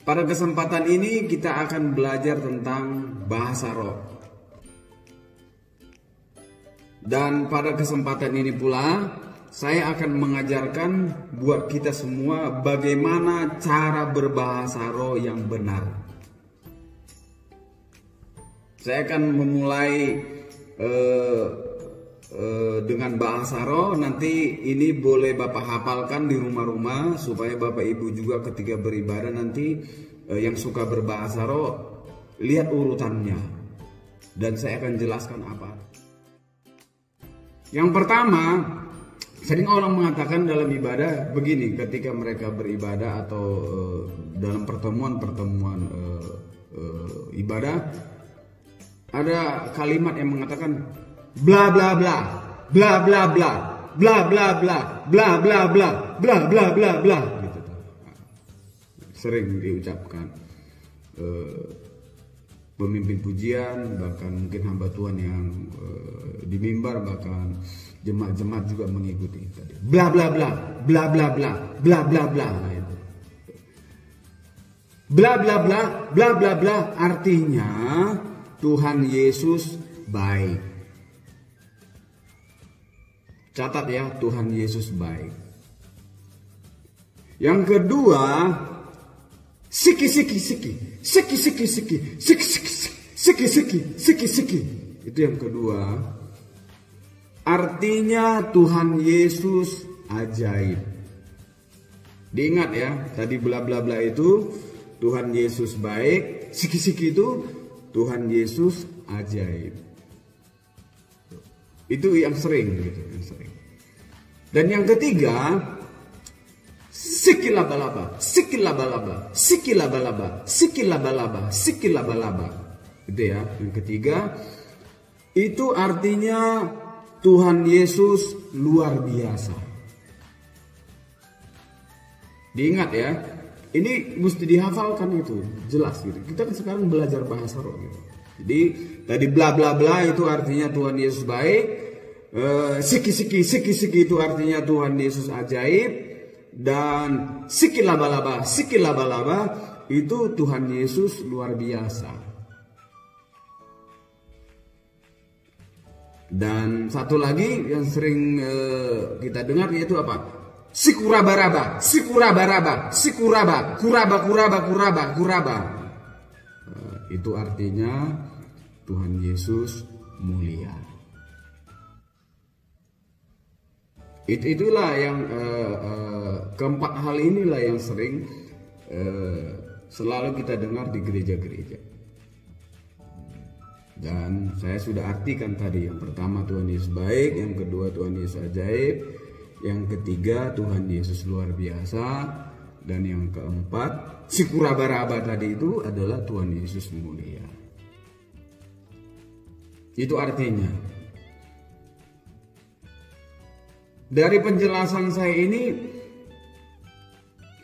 Pada kesempatan ini kita akan belajar tentang bahasa roh. Dan pada kesempatan ini pula saya akan mengajarkan buat kita semua bagaimana cara berbahasa roh yang benar. Saya akan memulai dengan bahasa roh. Nanti ini boleh Bapak hafalkan di rumah-rumah supaya Bapak Ibu juga ketika beribadah nanti yang suka berbahasa roh lihat urutannya. Dan saya akan jelaskan apa. Yang pertama, sering orang mengatakan dalam ibadah begini ketika mereka beribadah atau dalam pertemuan-pertemuan ibadah, ada kalimat yang mengatakan bla bla bla bla bla bla bla bla bla bla bla bla bla bla bla bla gitu. Sering diucapkan pemimpin pujian, bahkan mungkin hamba Tuhan yang di mimbar, bahkan jemaat-jemaat juga mengikuti tadi bla bla bla bla bla bla bla bla bla gitu. Bla bla bla bla bla bla artinya Tuhan Yesus baik. Catat ya, Tuhan Yesus baik. Yang kedua, siki siki siki siki siki siki siki siki siki siki siki siki. Itu yang kedua. Artinya Tuhan Yesus ajaib. Diingat ya, tadi bla bla bla itu Tuhan Yesus baik, siki siki itu Tuhan Yesus ajaib. Itu yang sering gitu, yang sering. Dan yang ketiga, sikilabalaba, sikilabalaba, sikilabalaba, sikilabalaba, sikilabalaba. Itu ya, yang ketiga. Itu artinya Tuhan Yesus luar biasa. Diingat ya, ini mesti dihafalkan itu, jelas gitu. Kita kan sekarang belajar bahasa roh gitu. Jadi tadi bla bla bla itu artinya Tuhan Yesus baik, siki siki siki siki itu artinya Tuhan Yesus ajaib, dan sikilabalaba sikilabalaba itu Tuhan Yesus luar biasa. Dan satu lagi yang sering kita dengar yaitu apa? Sikurabaraba, sikurabaraba, sikuraba, kuraba kuraba kuraba kuraba. Itu artinya Tuhan Yesus mulia. Itulah yang keempat hal inilah yang sering selalu kita dengar di gereja-gereja. Dan saya sudah artikan tadi, yang pertama Tuhan Yesus baik, yang kedua Tuhan Yesus ajaib, yang ketiga Tuhan Yesus luar biasa, dan yang keempat sikurabaraba tadi itu adalah Tuhan Yesus mulia. Itu artinya. Dari penjelasan saya ini,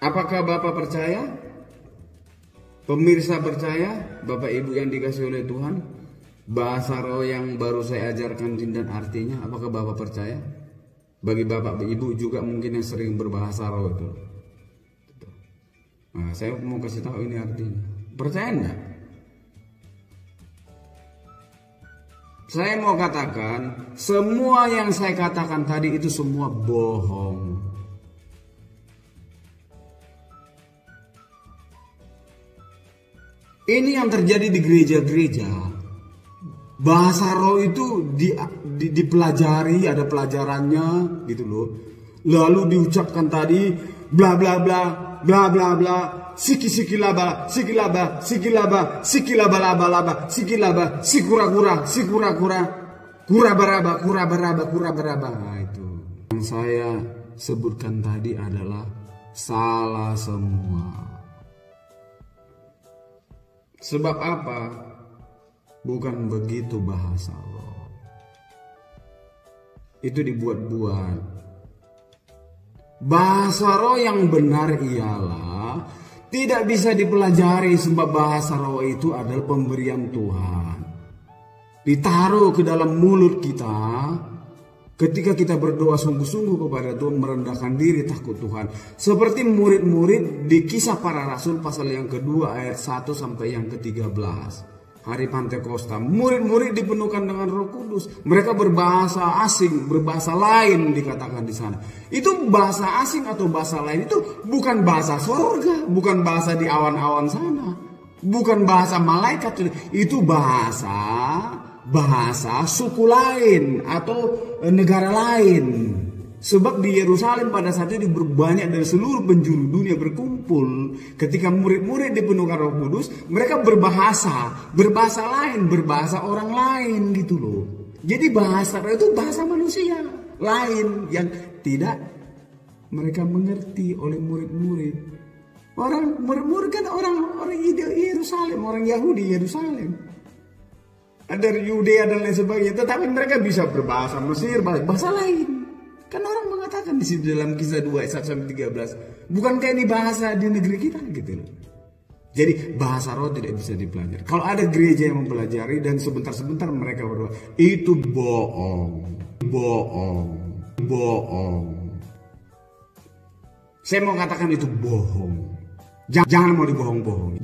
apakah Bapak percaya? Pemirsa percaya? Bapak Ibu yang dikasihi oleh Tuhan? Bahasa roh yang baru saya ajarkan dan artinya, apakah Bapak percaya? Bagi Bapak Ibu juga mungkin yang sering berbahasa roh itu. Nah, saya mau kasih tahu ini artinya. Percaya enggak? Saya mau katakan, semua yang saya katakan tadi itu semua bohong. Ini yang terjadi di gereja-gereja. Bahasa roh itu dipelajari, ada pelajarannya gitu loh. Lalu diucapkan tadi bla bla bla bla bla bla, siki sikilaba sikilaba sikilaba sikilaba laba sikilaba sikura kura sikura kura kura baraba. Nah, itu yang saya sebutkan tadi adalah salah semua. Sebab apa? Bukan begitu bahasa roh. Itu dibuat-buat. Bahasa roh yang benar ialah tidak bisa dipelajari, sebab bahasa roh itu adalah pemberian Tuhan. Ditaruh ke dalam mulut kita, Ketika kita berdoa sungguh-sungguh kepada Tuhan, merendahkan diri, takut Tuhan. Seperti murid-murid di Kisah Para Rasul pasal yang kedua ayat 1 sampai yang ke-13. Hari Pantekosta, murid-murid dipenuhkan dengan Roh Kudus. Mereka berbahasa asing, berbahasa lain dikatakan di sana. Itu bahasa asing atau bahasa lain itu bukan bahasa surga, bukan bahasa di awan-awan sana, bukan bahasa malaikat. Itu bahasa suku lain atau negara lain. Sebab di Yerusalem pada saat itu berbanyak dari seluruh penjuru dunia berkumpul. Ketika murid-murid dipenuhkan Roh Kudus, mereka berbahasa lain, berbahasa orang lain gitu loh. Jadi bahasa itu bahasa manusia lain yang tidak mereka mengerti oleh murid-murid. Orang murid-murid kan orang Yerusalem, orang Yahudi Yerusalem. Ada Yudea dan lain sebagainya, tetapi mereka bisa berbahasa Mesir, bahasa lain. Kan orang mengatakan di situ dalam Kisah 2 ayat 1 sampai 13, bukankah ini bahasa di negeri kita gitu loh. Jadi bahasa roh tidak bisa dipelajari. Kalau ada gereja yang mempelajari dan sebentar-sebentar mereka berdoa, itu bohong. Saya mau katakan itu bohong. Jangan mau dibohong-bohong.